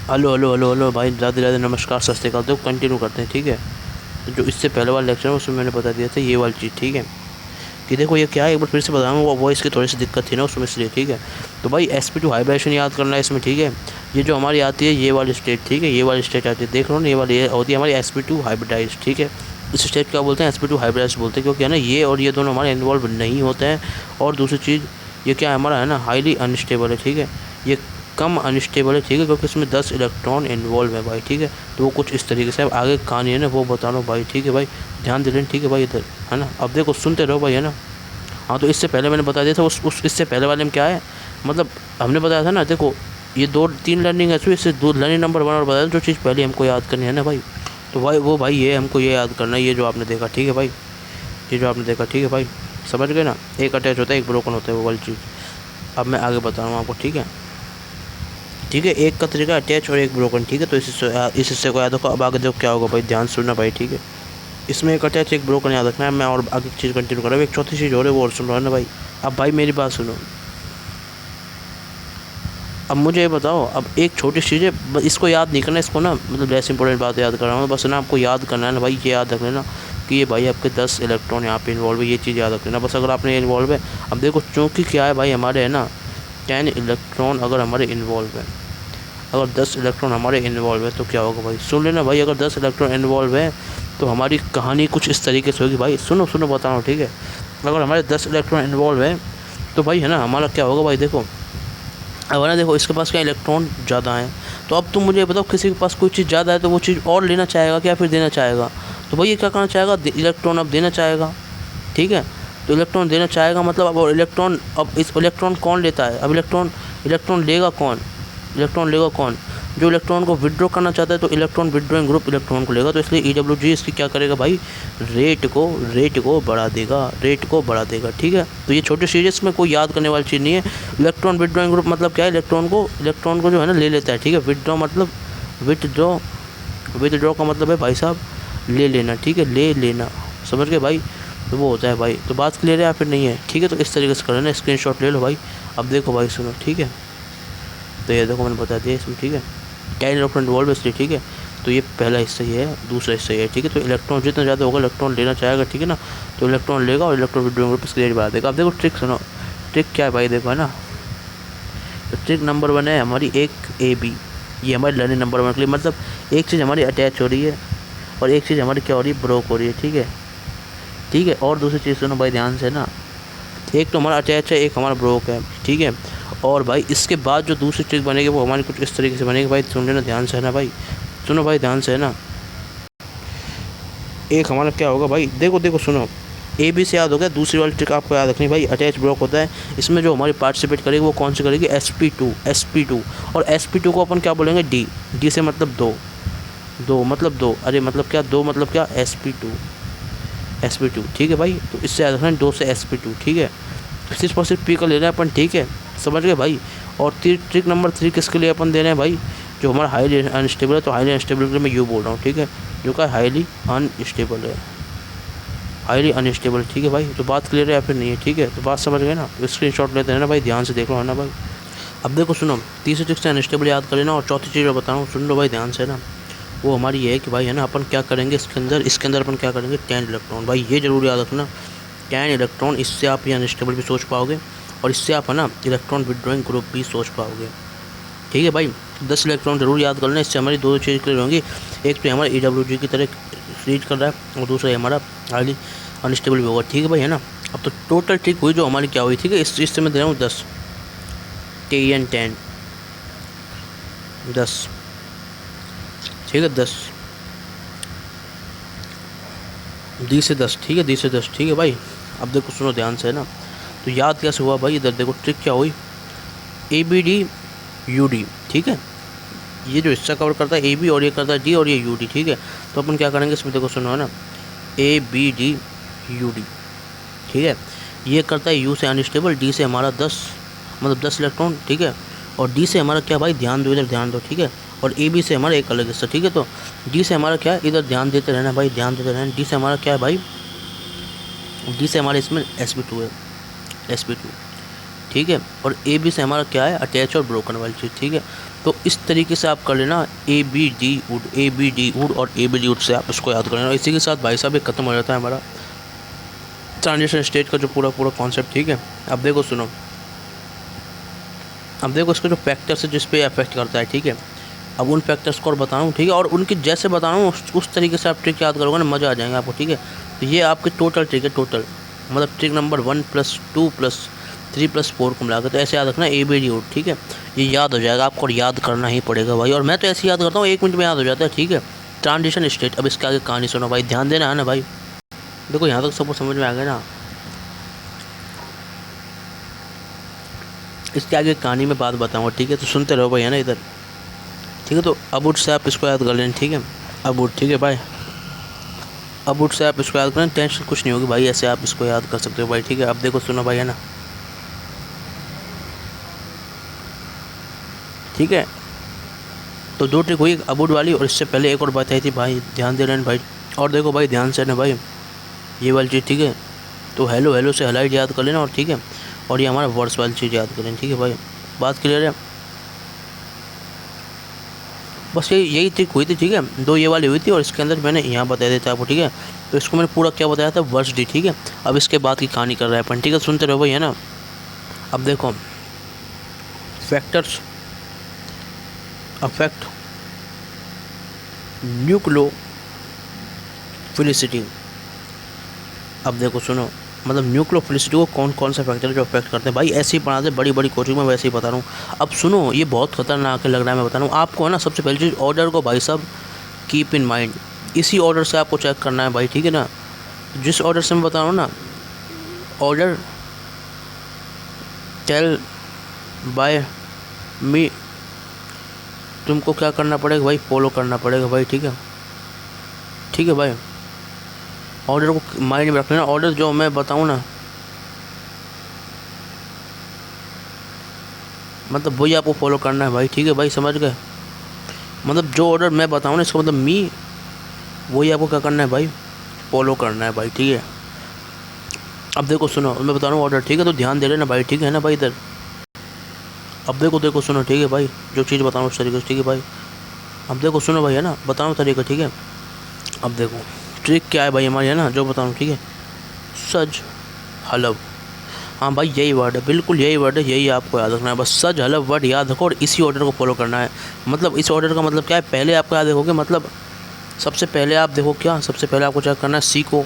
Hello hello hello hello भाई, ज़्यादा ज़्यादा नमस्कार सत श्री अकाल। तो कंटिन्यू करते हैं, ठीक है। तो जो इससे पहले वाला लेक्चर है उसमें मैंने बता दिया था ये वाली चीज़, ठीक है। कि देखो ये क्या है, एक बार फिर से बताऊँ, वो वॉइस की थोड़ी सी दिक्कत थी ना उसमें, इसलिए, ठीक है। तो भाई sp2 हाइब्रेशन याद करना है इसमें, ठीक है। ये जो हमारी आती है ये वाली स्टेट, ठीक है, ये वाली स्टेट आती है, देख लो ना, ये वाली ये होती है हमारी sp2 हाइब्रिडाइज, ठीक है। इस स्टेट क्या बोलते हैं, sp2 हाइब्रिडाइज बोलते हैं, क्योंकि है ना ये और ये दोनों हमारे इन्वॉल्व नहीं होते हैं। और दूसरी चीज़ ये क्या है हमारा, है ना, हाईली अनस्टेबल है, ठीक है। ये कम अनस्टेबल है, ठीक है, क्योंकि इसमें 10 इलेक्ट्रॉन इन्वॉल्व है भाई, ठीक है। तो वो कुछ इस तरीके से, अब आगे कहानी है ना वो बता लो भाई, ठीक है भाई। ध्यान दे लेना, ठीक है भाई, इधर है ना, अब देखो सुनते रहो भाई, है ना। हाँ, तो इससे पहले मैंने बता दिया था उस इससे पहले वाले में क्या है, मतलब हमने बताया था ना, देखो ये 2-3 लर्निंग है, इससे 2 लर्निंग नंबर 1 और बताया, जो चीज़ पहले हमको याद करनी है ना भाई। तो भाई वो भाई ये हमको ये याद करना है, ये जो आपने देखा, ठीक है भाई, ये जो आपने देखा, ठीक है भाई, समझ गए ना। एक अटैच होता है, एक ब्रोकन होता है, वो वाली चीज़ अब मैं आगे बता रहा हूँ आपको, ठीक है। ठीक है, एक का तरीका अटैच और एक ब्रोकन, ठीक है। तो इस हिस्से को याद रखो। अब आगे देखो क्या होगा भाई, ध्यान सुनना भाई, ठीक है। इसमें एक अटैच एक ब्रोकन याद रखना है। मैं और आगे चीज़ कंटिन्यू कर रहा हूँ, एक चौथी चीज़ हो रही है वो और सुन रहा है ना भाई। अब भाई मेरी बात सुनो, अब मुझे ये बताओ, अब एक छोटी चीज़ है, इसको याद नहीं करना, इसको ना, मतलब लेस इंपॉर्टेंट बात याद कर रहा हूँ बस ना, आपको याद करना है ना भाई, ये याद रख लेना कि ये भाई आपके 10 इलेक्ट्रॉन यहाँ पे इन्वॉल्व है, ये चीज़ याद रख लेना बस, अगर आपने इन्वॉल्व है। अब देखो चूँकि क्या है भाई, हमारे है ना 10 इलेक्ट्रॉन अगर हमारे इन्वॉल्व है, अगर 10 इलेक्ट्रॉन हमारे इन्वॉल्व है तो क्या होगा भाई, सुन लेना भाई। अगर 10 इलेक्ट्रॉन इन्वॉल्व है तो हमारी कहानी कुछ इस तरीके से होगी भाई, सुनो सुनो बता रहा हूँ, ठीक है। अगर हमारे 10 इलेक्ट्रॉन इन्वॉल्व है तो भाई है ना, हमारा क्या होगा भाई, देखो अब है ना, देखो इसके पास क्या इलेक्ट्रॉन ज़्यादा है। तो अब तुम मुझे बताओ, किसी के पास कोई चीज़ ज़्यादा है तो वो चीज़ और लेना चाहेगा क्या, फिर देना चाहेगा। तो भाई ये क्या करना चाहेगा, इलेक्ट्रॉन अब देना चाहेगा, ठीक है। तो इलेक्ट्रॉन देना चाहेगा मतलब, अब इलेक्ट्रॉन, अब इस इलेक्ट्रॉन कौन लेता है, अब इलेक्ट्रॉन इलेक्ट्रॉन लेगा कौन, इलेक्ट्रॉन लेगा कौन, जो इलेक्ट्रॉन को विड्रॉ करना चाहता है। तो इलेक्ट्रॉन विड्रॉइंग ग्रुप इलेक्ट्रॉन को लेगा, तो इसलिए EWG इसकी क्या करेगा भाई, रेट को बढ़ा देगा, रेट को बढ़ा देगा, ठीक है। तो ये छोटी चीज़ है, इसमें कोई याद करने वाली चीज़ नहीं है। इलेक्ट्रॉन विड्रॉइंग ग्रुप मतलब क्या है, इलेक्ट्रॉन को जो है ना ले लेता है, ठीक है। विड्रॉ मतलब विथड्रॉ, विथड्रॉ का मतलब है भाई साहब ले लेना, ठीक है, ले लेना, समझ गए भाई। तो वो होता है भाई। तो बात क्लियर है या फिर नहीं है, ठीक है। तो इस तरीके से कर लेना, स्क्रीनशॉट ले लो भाई। अब देखो भाई सुनो, ठीक है। तो ये देखो मैंने बता दिया इसमें, ठीक है, 10 इलेक्ट्रॉन इन्वॉल्व है इसलिए, ठीक है। तो ये पहला हिस्सा ये है, दूसरा हिस्सा ये है, ठीक है। तो इलेक्ट्रॉन जितना ज़्यादा होगा इलेक्ट्रॉन लेना चाहेगा, ठीक है ना। तो इलेक्ट्रॉन लेगा और इलेक्ट्रॉन विड्रॉइंग ग्रुप इसकी रेट बढ़ा देगा। अब देखो ट्रिक सुनो, ट्रिक क्या है भाई, देखो है ना। तो ट्रिक नंबर 1 है हमारी एक AB, ये हमारी लर्निंग नंबर 1 के लिए, मतलब एक चीज़ हमारी अटैच हो रही है और एक चीज़ हमारी क्या हो रही है, ब्रोक हो रही है, ठीक है, ठीक है। और दूसरी चीज़ सुनो भाई ध्यान से ना, एक तो हमारा अटैच है, एक हमारा ब्रोक है, ठीक है। और भाई इसके बाद जो दूसरी ट्रिक बनेगी वो हमारी कुछ इस तरीके से बनेगी भाई, सुन लेना ध्यान से है ना भाई, सुनो भाई ध्यान से है ना। एक हमारा क्या होगा भाई, देखो देखो सुनो, AB से याद हो गया, दूसरी वाली ट्रिक आपको याद रखनी भाई, अटैच ब्लॉक होता है, इसमें जो हमारी पार्टिसिपेट करेगी वो कौन सी करेगी, sp2 और sp2 को अपन क्या बोलेंगे, D से मतलब दो मतलब दो, अरे मतलब क्या, दो मतलब क्या, sp2, ठीक है भाई। तो इससे याद रखना 2 से sp2, ठीक है। सिर्फ और सिर्फ P का लेना है अपन, ठीक है, समझ गए भाई। और ट्रिक नंबर 3 किसके लिए अपन दे रहे हैं भाई, जो हमारा हाईली अनस्टेबल है। तो हाईली अनस्टेबल के लिए मैं यू बोल रहा हूँ, ठीक है, जो का हाईली अनस्टेबल है, हाईली अनस्टेबल, ठीक है भाई। तो बात क्लियर है या फिर नहीं है, ठीक है। तो बात समझ गए ना, तो स्क्रीनशॉट लेते हैं ना भाई, ध्यान से देख लो है ना भाई। अब देखो सुनो, तीसरी ट्रिक से अनस्टेबल याद कर लेना, और चौथी चीज़ मैं बता रहा हूँ, सुन लो भाई ध्यान से ना। वो हमारी ये है कि भाई है ना, अपन क्या करेंगे इसके अंदर अपन क्या करेंगे, 10 इलेक्ट्रॉन, भाई ये जरूर याद रखना, 10 इलेक्ट्रॉन। इससे आप ये अनस्टेबल भी सोच पाओगे और इससे आप है ना इलेक्ट्रॉन विड्रॉइंग ग्रुप भी सोच पाओगे, ठीक है भाई। 10 इलेक्ट्रॉन जरूर याद कर लेना, इससे हमारी दो चीज़ क्लियर होंगी। एक तो हमारा EWG की तरह रीड कर रहा है और दूसरा हमारा हाईली अनस्टेबल भी होगा, ठीक है भाई, है ना। अब तो टोटल ट्रिक हुई जो हमारी क्या हुई, ठीक है। इस चीज़ से मैं दे रहा हूँ 10, TN 10, ठीक है, 10 D से 10, ठीक है, D से 10, ठीक है भाई। अब देखो सुनो ध्यान से है ना, तो याद कैसे हुआ भाई, इधर देखो ट्रिक क्या हुई, ABD UD, ठीक है। ये जो हिस्सा कवर करता है AB और ये करता है D और ये UD, ठीक है। तो अपन क्या करेंगे इसमें, देखो सुनो है ना, ABD UD, ठीक है। ये करता है U से अनस्टेबल, D से हमारा 10 मतलब 10 इलेक्ट्रॉन, ठीक है। और D से हमारा क्या भाई, ध्यान दो इधर, ध्यान दो, ठीक है। और AB से हमारा एक अलग हिस्सा, ठीक है। तो D से हमारा क्या है, इधर ध्यान देते रहना भाई, ध्यान देते रहना। D से हमारा क्या है भाई, D से हमारे इसमें sp2 है, sp2, ठीक है। और AB से हमारा क्या है, अटैच और ब्रोकन वाली चीज़, ठीक है। तो इस तरीके से आप कर लेना ए बी डी वुड और A B D would say आप इसको याद कर लेना। इसी के साथ भाई साहब ये ख़त्म हो जाता है हमारा ट्रांजिशन स्टेट का जो पूरा कॉन्सेप्ट। ठीक है, अब देखो सुनो, अब देखो इसके जो फैक्टर्स है जिस पे अफेक्ट करता है। ठीक है, अब उन फैक्टर्स को और बता रहा हूँ। ठीक है, और उनकी जैसे बता रहा हूँ उस तरीके से आप ट्रिक याद करोगे ना, मज़ा आ जाएगा आपको। ठीक है, तो ये आपकी टोटल ट्रिक है, टोटल मतलब ट्रिक नंबर 1 + 2 + 3 + 4 को मिलाकर। तो ऐसे याद रखना ए बी डी वुड। ठीक है, ये याद हो जाएगा आपको और याद करना ही पड़ेगा भाई। और मैं तो ऐसे याद करता हूँ 1 मिनट में याद हो जाता है। ठीक है, ट्रांजिशन स्टेट। अब इसके आगे कहानी सुनो भाई, ध्यान देना है ना भाई। देखो यहाँ तक सबको समझ में आ गया ना। इसके आगे कहानी में बात बताऊँगा। ठीक है, तो सुनते रहो भाई, है ना इधर। ठीक है, तो अबुड से आप इसको याद कर लें। ठीक है, अबुड। ठीक है भाई, अबुड से आप इसको याद करें, टेंशन कुछ नहीं होगी भाई, ऐसे आप इसको याद कर सकते हो भाई। ठीक है, अब देखो सुनो भाई, है ना। ठीक है, तो 2 ट्रिक हुई अबुड वाली, और इससे पहले एक और बात आई थी भाई, ध्यान दे रहे हैं भाई। और देखो भाई ध्यान से ना भाई, ये वाली चीज़। ठीक है, तो हेलो से हेलाइट याद कर लेना। और ठीक है, और ये हमारा वर्ड्स वाली चीज़ याद करें। ठीक है भाई, बात क्लियर है। बस यही ट्रिक हुई थी। ठीक है, 2 ये वाली हुई थी, और इसके अंदर मैंने यहाँ बताया देता आपको। ठीक है, तो इसको मैंने पूरा क्या बताया था, वर्ड्स डी। ठीक है, अब इसके बाद की कहानी कर रहा है अपन। ठीक है, सुनते रहो भाई, है ना। अब देखो, फैक्टर्स अफेक्ट न्यूक्लियोफिलिसिटी। अब देखो सुनो, मतलब न्यूक्लियोफिलिसिटी को कौन कौन से फैक्टर जो अफेक्ट करते हैं भाई, ऐसे ही पढ़ाते बड़ी कोचिंग में, वैसे ही बता रहा हूँ। अब सुनो, ये बहुत खतरनाक लग रहा है, मैं बता रहा हूँ आपको, है ना। सबसे पहली चीज़, ऑर्डर को भाई साहब कीप इन माइंड, इसी ऑर्डर से आपको चेक करना है भाई। ठीक है ना, जिस ऑर्डर से मैं बता रहा हूँ ना, ऑर्डर टेल बाय मी, तुमको क्या करना पड़ेगा भाई, फॉलो करना पड़ेगा भाई। ठीक है, ठीक है भाई, ऑर्डर को माइंड में रख लेना। ऑर्डर जो मैं बताऊँ ना, मतलब वही आपको फॉलो करना है भाई। ठीक है भाई, समझ गए। मतलब जो ऑर्डर मैं बताऊँ ना, इसका मतलब मी, वही आपको क्या करना है भाई, फॉलो करना है भाई। ठीक है, अब देखो सुनो, मैं बता रहा हूँ ऑर्डर। ठीक है, तो ध्यान दे लेना भाई। ठीक है ना भाई, इधर। अब देखो सुनो। ठीक है भाई, जो चीज़ बताऊँ उस तरीके से। ठीक है भाई, अब देखो सुनो भाई, है ना, बताऊँ तरीका। ठीक है, अब देखो ट्रिक क्या है भाई हमारी, है ना, जो बताऊँ। ठीक है, सज हलव। हाँ भाई, यही वर्ड है, बिल्कुल यही वर्ड है, यही आपको याद रखना है। बस सज हलव वर्ड याद रखो और इसी ऑर्डर को फॉलो करना है। मतलब इस ऑर्डर का मतलब क्या है, पहले आपको याद रखोगे, मतलब सबसे पहले आप देखो क्या, सबसे पहले आपको चेक करना है सी को,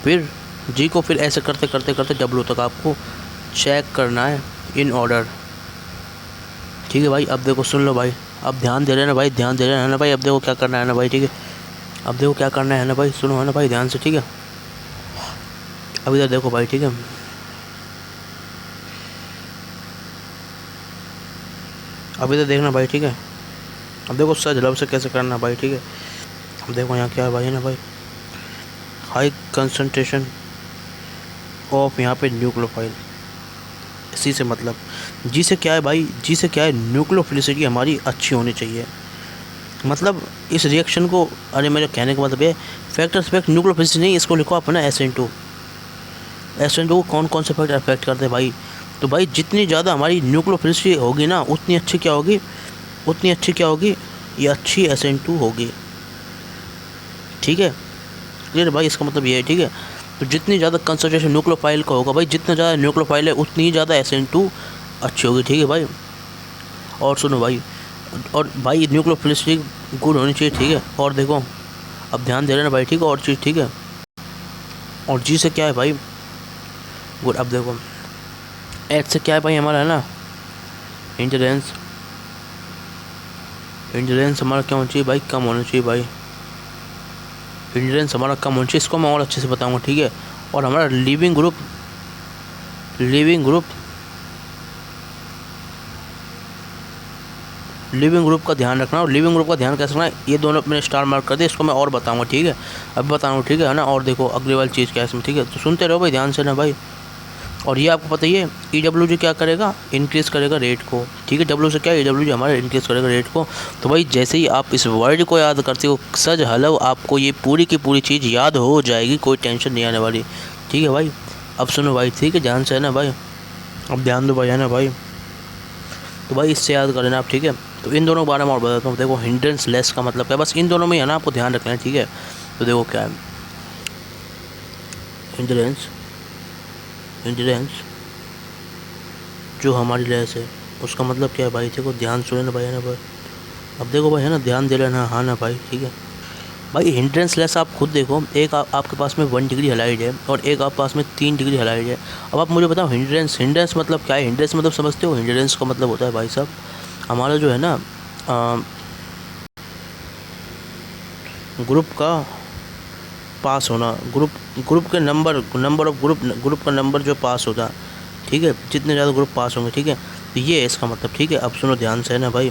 फिर जी को, फिर ऐसे करते करते करते डब्ल्यू तक आपको चेक करना है इन ऑर्डर। ठीक है भाई, अब देखो सुन लो भाई, अब ध्यान दे रहे हैं ना भाई, ध्यान दे रहे हैं ना भाई। अब देखो क्या करना है ना भाई। ठीक है, अब देखो क्या करना है ना भाई, सुनो है ना भाई, ध्यान से। ठीक है, अब इधर देखो भाई। ठीक है, अब इधर देखना भाई। ठीक है, अब देखो सच लब से कैसे करना भाई। ठीक है, अब देखो यहाँ क्या है भाई, है ना भाई, हाई कंसंट्रेशन ऑफ यहाँ पे न्यूक्लियोफाइल। इसी से मतलब जी से क्या है भाई, जी से क्या है, न्यूक्लियोफिलिसिटी हमारी अच्छी होनी चाहिए। मतलब इस रिएक्शन को, अरे मेरे कहने का मतलब ये फैक्टर्स अफेक्ट न्यूक्लियोफिलिसिटी नहीं, इसको लिखो आप ना SN2। SN2 को कौन कौन से फैक्टर अफेक्ट करते हैं भाई, तो भाई जितनी ज़्यादा हमारी न्यूक्लियोफिलिसिटी होगी ना, उतनी अच्छी क्या होगी, उतनी अच्छी क्या होगी, ये अच्छी SN2 होगी। ठीक है, क्लियर भाई, इसका मतलब ये है। ठीक है, तो जितनी ज़्यादा कंसंट्रेशन न्यूक्लियोफाइल का होगा भाई, जितना ज़्यादा न्यूक्लियोफाइल है उतनी ही ज़्यादा SN2 अच्छी होगी। ठीक है भाई, और सुनो भाई, और भाई न्यूक्लियोफिलिसिटी गुड होनी चाहिए। ठीक है, और देखो अब ध्यान दे रहे ना भाई। ठीक है, और चीज़। ठीक है, और जी से क्या है भाई, गुड। अब देखो एच से क्या है भाई हमारा, है ना, इंटरेंस। इंटरेंस हमारा क्या होना चाहिए भाई, कम होना चाहिए भाई। इंटरेंस हमारा कम होना चाहिए, इसको मैं और अच्छे से बताऊंगा। ठीक है, और हमारा लिविंग ग्रुप, लिविंग ग्रुप का ध्यान रखना। और लिविंग ग्रुप का ध्यान कैसे रखना है, ये दोनों मैंने स्टार मार्क कर दिया, इसको मैं और बताऊंगा। ठीक है, अब बताऊंगा। ठीक है ना, और देखो अगली वाली चीज़ क्या है इसमें। ठीक है, तो सुनते रहो भाई ध्यान से ना भाई। और ये आपको पता ही है, EWG क्या करेगा, इंक्रीज़ करेगा रेट को। ठीक है, डब्ल्यू से क्या, EWG हमारा इंक्रीज़ करेगा रेट को। तो भाई जैसे ही आप इस वर्ड को याद करते हो, सज हलव, आपको ये पूरी की पूरी चीज़ याद हो जाएगी, कोई टेंशन नहीं आने वाली। ठीक है भाई, अब सुनो भाई। ठीक है, ध्यान से है ना भाई, अब ध्यान दो भाई, है ना भाई। तो भाई इससे याद कर लेना आप। ठीक है, तो इन दोनों के बारे में और बताता हूँ। देखो हिंड्रेंस लेस का मतलब क्या है, बस इन दोनों में है ना आपको ध्यान रखना है, ठीक है। तो देखो क्या है हिंड्रेंस, हिंड्रेंस जो हमारी लेस है उसका मतलब क्या है भाई, देखो ध्यान सुने ना भाई, है ना भाई। अब देखो भाई है ना, ध्यान दे लेना, हाँ ना भाई, ठीक है भाई। हिंड्रेंस लेस आप खुद देखो, एक आपके पास में 1 डिग्री हेलाइड है और एक आपके पास में 3 डिग्री हेलाइड है। अब आप मुझे बताओ हिंड्रेंस, हिंड्रेंस मतलब क्या है। हिंड्रेंस मतलब समझते हो, हिंड्रेंस का मतलब होता है भाई साहब हमारा जो है ना ग्रुप का पास होना, ग्रुप के नंबर ऑफ ग्रुप का नंबर जो पास होता, ठीक है, जितने ज़्यादा ग्रुप पास होंगे, ठीक है। तो ये है इसका मतलब, ठीक है। अब सुनो ध्यान से, है ना भाई।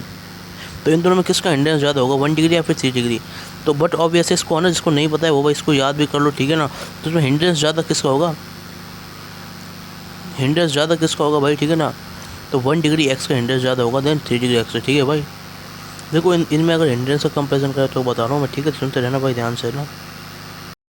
तो इन दोनों में किसका हिंड्रेंस ज़्यादा होगा, 1 डिग्री या फिर 3 डिग्री। तो बट ऑब्वियस इसको है ना, जिसको नहीं पता है वो भाई इसको याद भी कर लो, ठीक है ना। तो इसमें हिंड्रेंस ज़्यादा किसका होगा, हिंड्रेंस ज़्यादा किसका होगा भाई, ठीक है ना। तो 1 डिग्री एक्स का हिंड्रेंस ज़्यादा होगा देन 3 डिग्री एक्स का, ठीक है भाई। देखो इनमें अगर हिंड्रेंस का कंपेरिजन करें तो बता रहा हूँ मैं, ठीक है। सुनते रहना भाई ध्यान से ना।